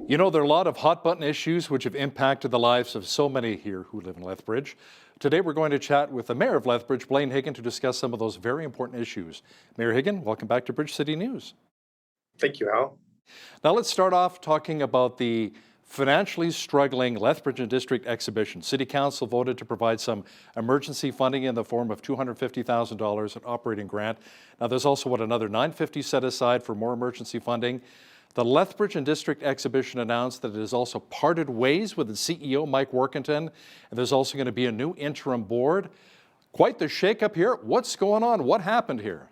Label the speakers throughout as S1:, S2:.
S1: You know, there are a lot of hot button issues which have impacted the lives of so many here who live in Lethbridge. Today we're going to chat with the Mayor of Lethbridge, Blaine Hyggen, to discuss some of those very important issues. Mayor Hyggen, welcome back to Bridge City News.
S2: Thank you, Al.
S1: Now let's start off talking about the financially struggling Lethbridge and District exhibition. City Council voted to provide some emergency funding in the form of $250,000 an operating grant. Now there's also another $950,000 set aside for more emergency funding. The Lethbridge and District exhibition announced that it has also parted ways with its CEO, Mike Workington, and there's also going to be a new interim board. Quite the shakeup here. What's going on? What happened here?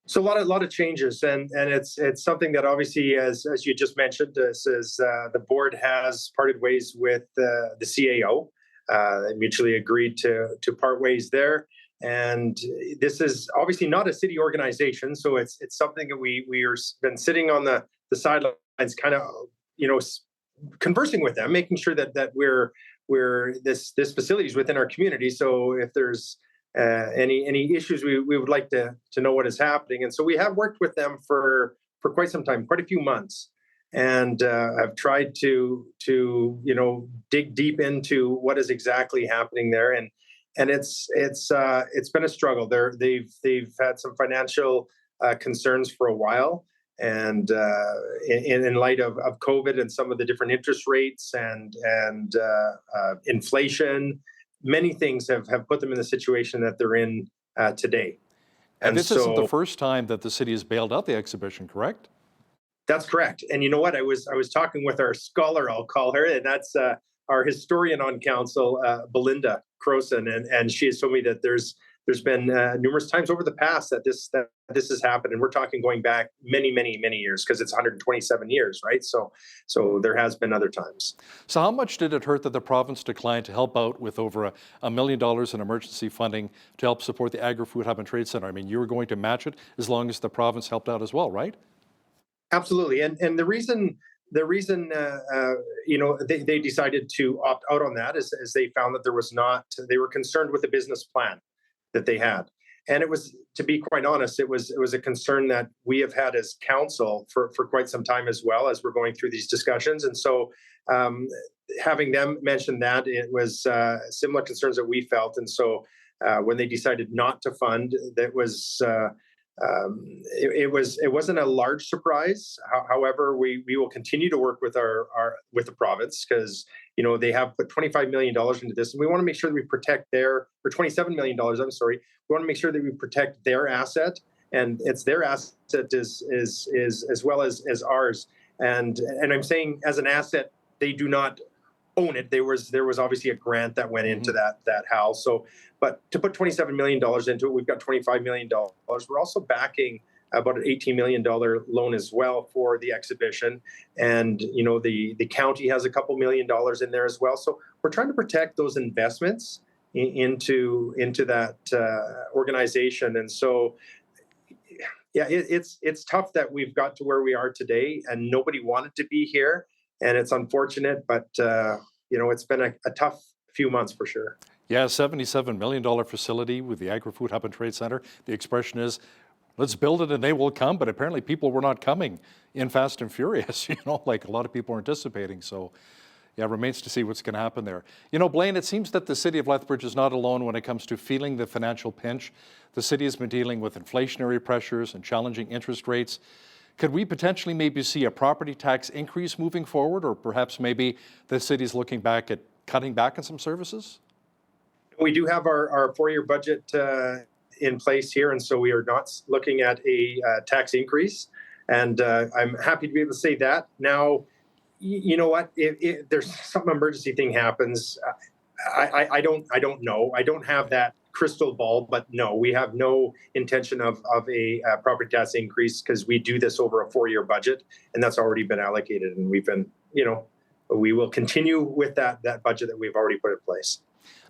S2: So a lot of changes, and it's something that obviously, as you just mentioned, the board has parted ways with the CAO. They mutually agreed to part ways there, and this is obviously not a city organization, so it's something that we are been sitting on the sidelines, kind of conversing with them, making sure that we're this facility is within our community. So if there's any issues, we would like to know what is happening. And so we have worked with them for quite some time, quite a few months, and I've tried to dig deep into what is exactly happening there. And it's been a struggle. They've had some financial concerns for a while, and in light of COVID and some of the different interest rates and inflation, many things have put them in the situation that they're in today.
S1: And this isn't the first time that the city has bailed out the exhibition, correct?
S2: That's correct. And you know what? I was talking with our scholar, I'll call her, and that's our historian on council, Belinda Croson, and she has told me that there's been numerous times over the past that this has happened, and we're talking going back many years, because it's 127 years, right? So there has been other times.
S1: So how much did it hurt that the province declined to help out with over $1 million in emergency funding to help support the Agri-Food Hub and Trade Center? I mean, you were going to match it as long as the province helped out as well, right?
S2: Absolutely, and the reason they decided to opt out on that is they found that they were concerned with the business plan that they had. And it was, to be quite honest, it was a concern that we have had as council for quite some time as well, as we're going through these discussions. And so having them mention that, it was similar concerns that we felt. And so when they decided not to fund, that was it wasn't a large surprise. However, we will continue to work with with the province, because they have put $25 million into this, and we want to make sure that we protect or $27 million. I'm sorry. We want to make sure that we protect their asset, and it's their asset as well as ours. And I'm saying, as an asset, they do not own it. There was obviously a grant that went into that house. So, but to put $27 million into it, we've got $25 million. We're also backing about an $18 million loan as well for the exhibition. And, the county has a couple $1 million in there as well. So we're trying to protect those investments into that organization. And so, yeah, it's tough that we've got to where we are today, and nobody wanted to be here. And it's unfortunate, but, it's been a tough few months for sure.
S1: Yeah, $77 million facility with the Agri-Food Hub and Trade Center. The expression is, let's build it and they will come. But apparently people were not coming in fast and furious, like a lot of people are anticipating. So, yeah, remains to see what's going to happen there. Blaine, it seems that the city of Lethbridge is not alone when it comes to feeling the financial pinch. The city has been dealing with inflationary pressures and challenging interest rates. Could we potentially maybe see a property tax increase moving forward, or perhaps maybe the city's looking back at cutting back on some services?
S2: We do have our 4-year budget in place here, and so we are not looking at a tax increase. And I'm happy to be able to say that. Now, you know what? If there's some emergency thing happens, I don't know. I don't have that crystal ball, but no, we have no intention of a property tax increase, because we do this over a 4-year budget, and that's already been allocated. And we've been, we will continue with that budget that we've already put in place.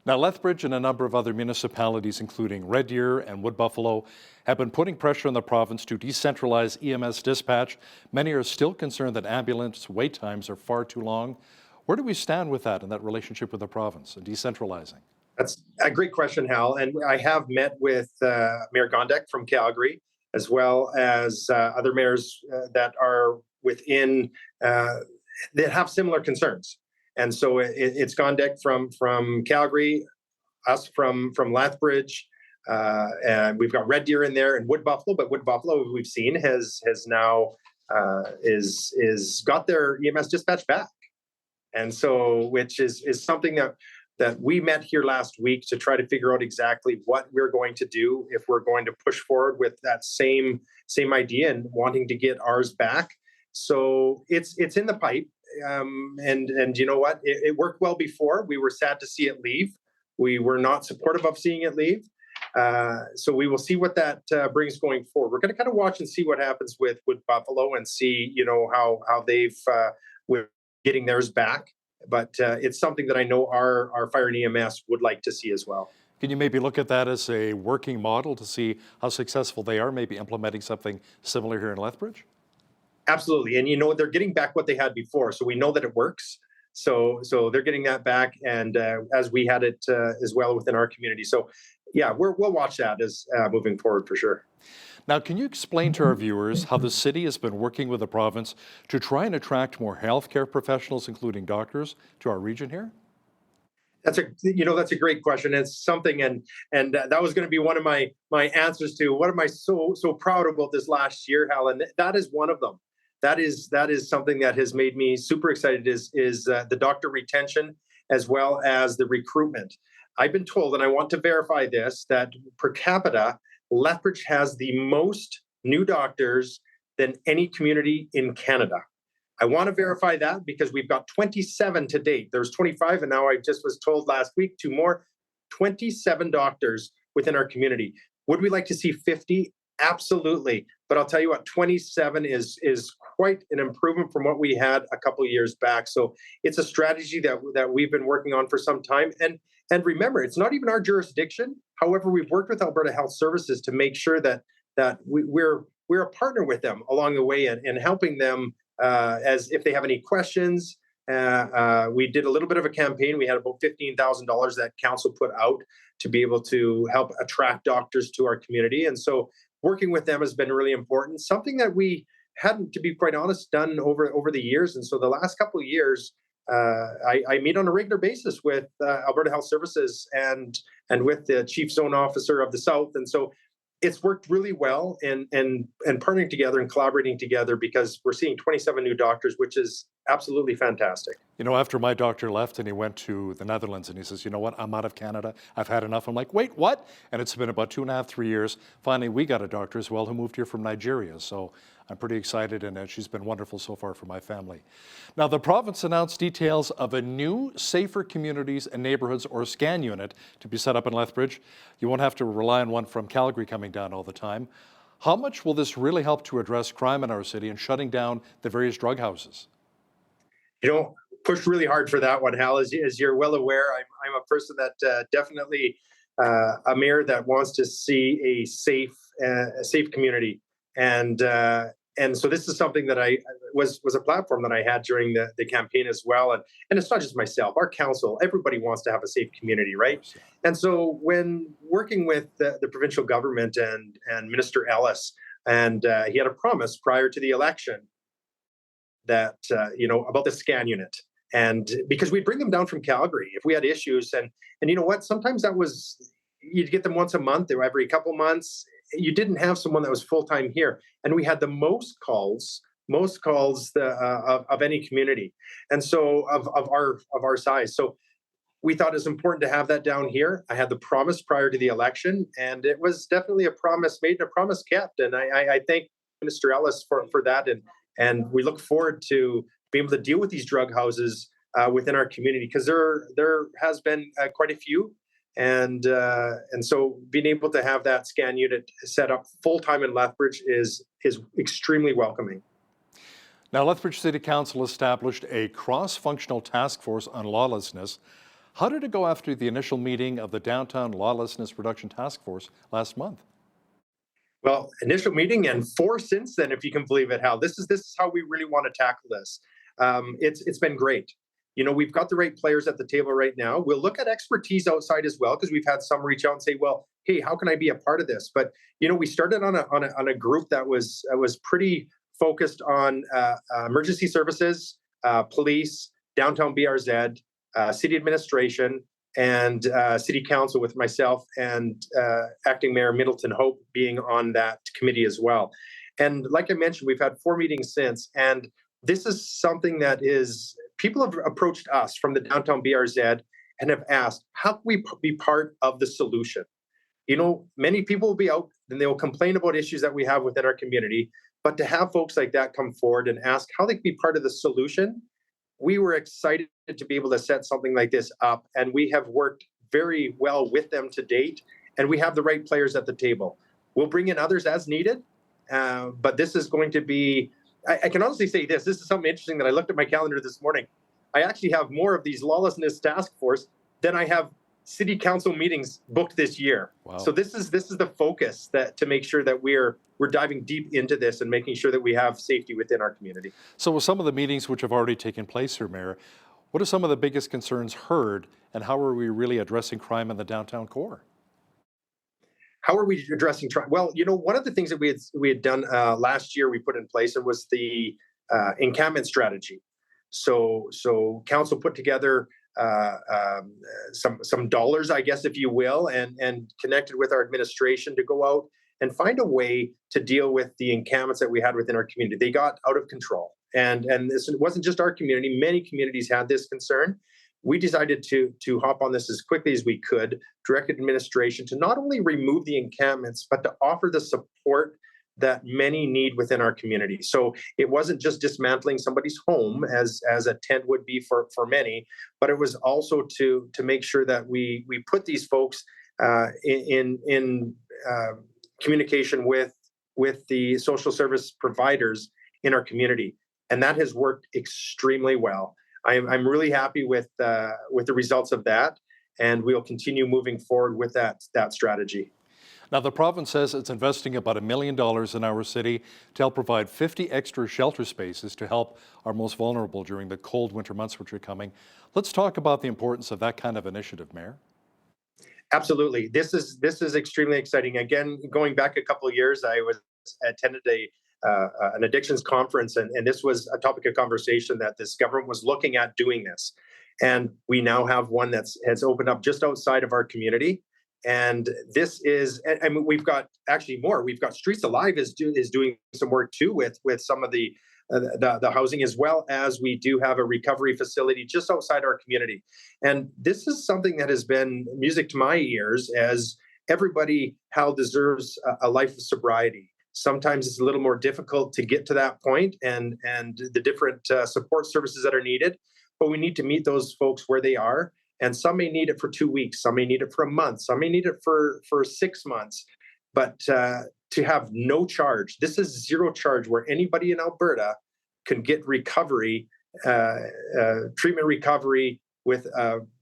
S1: Now, Lethbridge and a number of other municipalities, including Red Deer and Wood Buffalo, have been putting pressure on the province to decentralize EMS dispatch. Many are still concerned that ambulance wait times are far too long. Where do we stand with that in that relationship with the province and decentralizing?
S2: That's a great question, Hal. And I have met with Mayor Gondek from Calgary, as well as other mayors that are within that have similar concerns. And so it's gone deck from Calgary, us from Lethbridge, and we've got Red Deer in there and Wood Buffalo. But Wood Buffalo, we've seen, has now is got their EMS dispatch back, and so which is something that we met here last week to try to figure out exactly what we're going to do if we're going to push forward with that same idea and wanting to get ours back. So it's in the pipe, and you know what? It worked well before. We were sad to see it leave. We were not supportive of seeing it leave. So we will see what that brings going forward. We're going to kind of watch and see what happens with Buffalo and see, how they've with getting theirs back. But it's something that I know our fire and EMS would like to see as well.
S1: Can you maybe look at that as a working model to see how successful they are, maybe implementing something similar here in Lethbridge?
S2: Absolutely. And they're getting back what they had before. So we know that it works. So they're getting that back, and as we had it as well within our community. So yeah, we'll watch that as moving forward for sure.
S1: Now, can you explain to our viewers how the city has been working with the province to try and attract more healthcare professionals, including doctors, to our region here?
S2: That's a great question. It's something, and that was going to be one of my answers to what am I so proud about this last year, Hal, and that is one of them. That is something that has made me super excited is the doctor retention as well as the recruitment. I've been told, and I want to verify this, that per capita, Lethbridge has the most new doctors than any community in Canada. I want to verify that because we've got 27 to date. There's 25, and now I just was told last week 2 more, 27 doctors within our community. Would we like to see 50? Absolutely. But I'll tell you what, 27 is quite an improvement from what we had a couple of years back. So it's a strategy that we've been working on for some time. And remember, it's not even our jurisdiction. However, we've worked with Alberta Health Services to make sure that we're a partner with them along the way and helping them as if they have any questions. We did a little bit of a campaign. We had about $15,000 that council put out to be able to help attract doctors to our community. And so working with them has been really important. Something that we hadn't, to be quite honest, done over the years. And so the last couple of years, I meet on a regular basis with Alberta Health Services and with the Chief Zone Officer of the South. And so it's worked really well and partnering together and collaborating together because we're seeing 27 new doctors, which is absolutely fantastic.
S1: After my doctor left and he went to the Netherlands and he says, you know what, I'm out of Canada. I've had enough. I'm like, wait, what? And it's been about 2.5, 3 years. Finally, we got a doctor as well who moved here from Nigeria. So I'm pretty excited, and she's been wonderful so far for my family. Now, the province announced details of a new Safer Communities and Neighborhoods, or SCAN unit, to be set up in Lethbridge. You won't have to rely on one from Calgary coming down all the time. How much will this really help to address crime in our city and shutting down the various drug houses?
S2: Pushed really hard for that one, Hal. As you're well aware, I'm a person that definitely a mayor that wants to see a safe community, and so this is something that I was a platform that I had during the campaign as well, and it's not just myself, our council, everybody wants to have a safe community, right? And so when working with the provincial government and Minister Ellis, and he had a promise prior to the election that about the SCAN unit. And because we'd bring them down from Calgary if we had issues, and you know what, sometimes that was, you'd get them once a month or every couple months. You didn't have someone that was full-time here, and we had the most calls of any community, and so of our size. So we thought it's important to have that down here. I had the promise prior to the election, and it was definitely a promise made and a promise kept, and I thank Minister Ellis for that, and we look forward to being able to deal with these drug houses within our community, because there has been quite a few, and so being able to have that SCAN unit set up full time in Lethbridge is extremely welcoming.
S1: Now, Lethbridge City Council established a cross-functional task force on lawlessness. How did it go after the initial meeting of the Downtown Lawlessness Reduction Task Force last month?
S2: Well, initial meeting and 4 since then, if you can believe it, Hal. This is how we really want to tackle this. It's been great. We've got the right players at the table right now. We'll look at expertise outside as well, because we've had some reach out and say, well, hey, how can I be a part of this? But, we started on a group that was pretty focused on emergency services, police, downtown BRZ, city administration, and city council, with myself and acting mayor Middleton Hope being on that committee as well. And like I mentioned, we've had 4 meetings since, and this is something that is, people have approached us from the downtown BRZ and have asked, how can we be part of the solution? You know, many people will be out and they will complain about issues that we have within our community, but to have folks like that come forward and ask how they can be part of the solution, we were excited to be able to set something like this up, and we have worked very well with them to date, and we have the right players at the table. We'll bring in others as needed, but this is going to be, I can honestly say this is something interesting that I looked at my calendar this morning. I actually have more of these lawlessness task force than I have city council meetings booked this year.
S1: Wow.
S2: So this is the focus, that to make sure that we're diving deep into this and making sure that we have safety within our community.
S1: So with some of the meetings which have already taken place here, Mayor, what are some of the biggest concerns heard, and how are we really addressing crime in the downtown core?
S2: How are we addressing crime? Well, you know, one of the things that we had done last year, we put in place, and was the encampment strategy. So council put together some dollars, I guess, if you will, and connected with our administration to go out and find a way to deal with the encampments that we had within our community. They got out of control, and this wasn't just our community. Many communities had this concern. We decided to hop on this as quickly as we could, directed administration to not only remove the encampments, but to offer the support that many need within our community. So it wasn't just dismantling somebody's home as a tent would be for many, but it was also to make sure that we put these folks in communication with the social service providers in our community, and that has worked extremely well. I'm really happy with the results of that, and we'll continue moving forward with that strategy.
S1: Now, the province says it's investing about $1 million in our city to help provide 50 extra shelter spaces to help our most vulnerable during the cold winter months which are coming. Let's talk about the importance of that kind of initiative, Mayor.
S2: Absolutely. This is extremely exciting. Again, going back a couple of years, I attended an addictions conference, and this was a topic of conversation that this government was looking at doing this. And we now have one has opened up just outside of our community. And this is, and we've got actually more. We've got Streets Alive is doing some work too with some of the housing, as well as we do have a recovery facility just outside our community. And this is something that has been music to my ears, as everybody deserves a life of sobriety. Sometimes it's a little more difficult to get to that point, and the different support services that are needed, but we need to meet those folks where they are. And some may need it for 2 weeks, some may need it for a month, some may need it for 6 months. But to have no charge, this is zero charge, where anybody in Alberta can get recovery, treatment recovery, with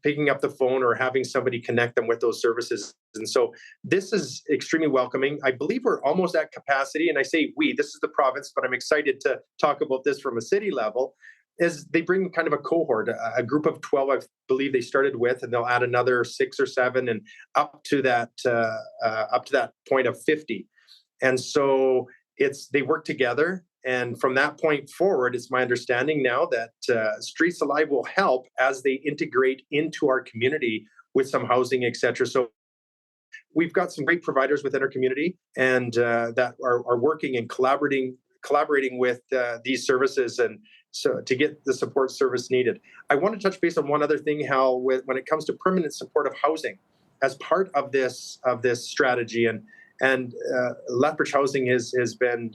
S2: picking up the phone or having somebody connect them with those services. And so this is extremely welcoming. I believe we're almost at capacity. And I say we, this is the province, but I'm excited to talk about this from a city level. Is they bring kind of a cohort, a group of 12, I believe they started with, and they'll add another 6 or 7, and up to that point of 50. And so they work together. And from that point forward, it's my understanding now that Streets Alive will help as they integrate into our community with some housing, et cetera. So we've got some great providers within our community, and that are working and collaborating with these services, and so to get the support service needed. I want to touch base on one other thing, how when it comes to permanent supportive housing, as part of this strategy, and Lethbridge Housing has been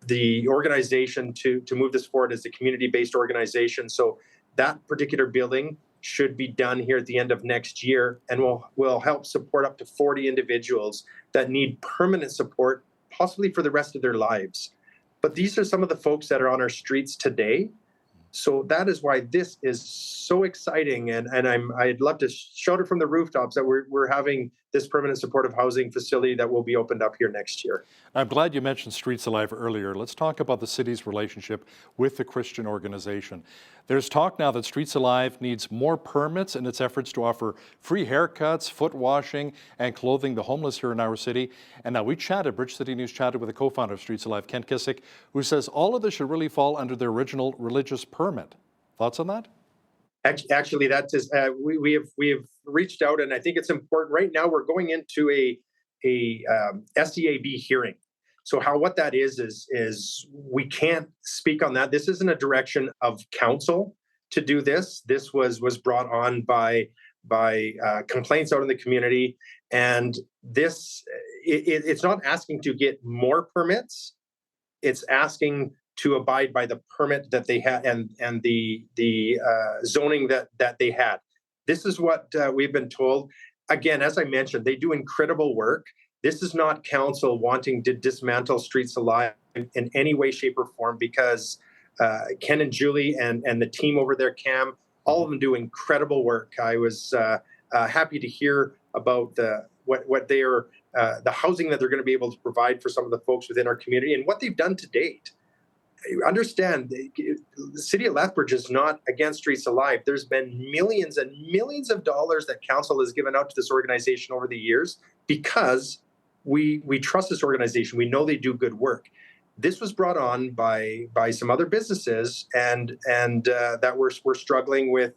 S2: the organization to move this forward as a community-based organization. So that particular building should be done here at the end of next year, and will help support up to 40 individuals that need permanent support, possibly for the rest of their lives. But these are some of the folks that are on our streets today. So that is why this is so exciting, and I'd love to shout it from the rooftops that we're having this permanent supportive housing facility that will be opened up here next year.
S1: I'm glad you mentioned Streets Alive earlier. Let's talk about the city's relationship with the Christian organization. There's talk now that Streets Alive needs more permits in its efforts to offer free haircuts, foot washing, and clothing the homeless here in our city. And now Bridge City News chatted with the co-founder of Streets Alive, Kent Kissick, who says all of this should really fall under the original religious permit. Thoughts on that?
S2: Actually, that is we have reached out, and I think it's important. Right now, we're going into a SEAB hearing. So what that is we can't speak on that. This isn't a direction of council to do this. This was brought on by complaints out in the community, and it's not asking to get more permits. It's asking to abide by the permit that they had and the zoning that they had. This is what we've been told. Again, as I mentioned, they do incredible work. This is not council wanting to dismantle Streets Alive in any way, shape, or form, because Ken and Julie and the team over there, Cam, all of them do incredible work. I was happy to hear about what they are, the housing that they're going to be able to provide for some of the folks within our community and what they've done to date. Understand, the city of Lethbridge is not against Streets Alive. There's been millions and millions of dollars that council has given out to this organization over the years because we trust this organization. We know they do good work. This was brought on by some other businesses and that were struggling with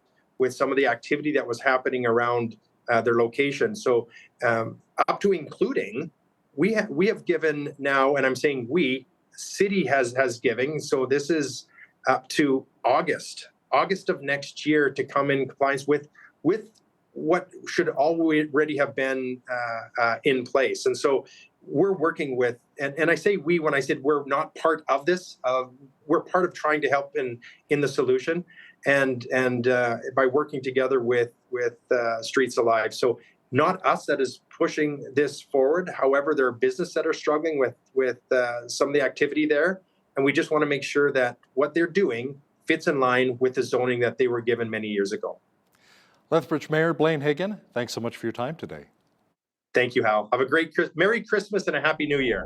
S2: some of the activity that was happening around their location. So up to including, we have given now, and I'm saying city has given, so this is up to August of next year to come in compliance with what should already have been in place. And so we're working with, and I say we when I said we're not part of this, we're part of trying to help in the solution, and by working together with Streets Alive. So not us that is pushing this forward. However, there are businesses that are struggling with some of the activity there. And we just want to make sure that what they're doing fits in line with the zoning that they were given many years ago.
S1: Lethbridge Mayor Blaine Hyggen, thanks so much for your time today.
S2: Thank you, Hal. Have a great Merry Christmas and a Happy New Year.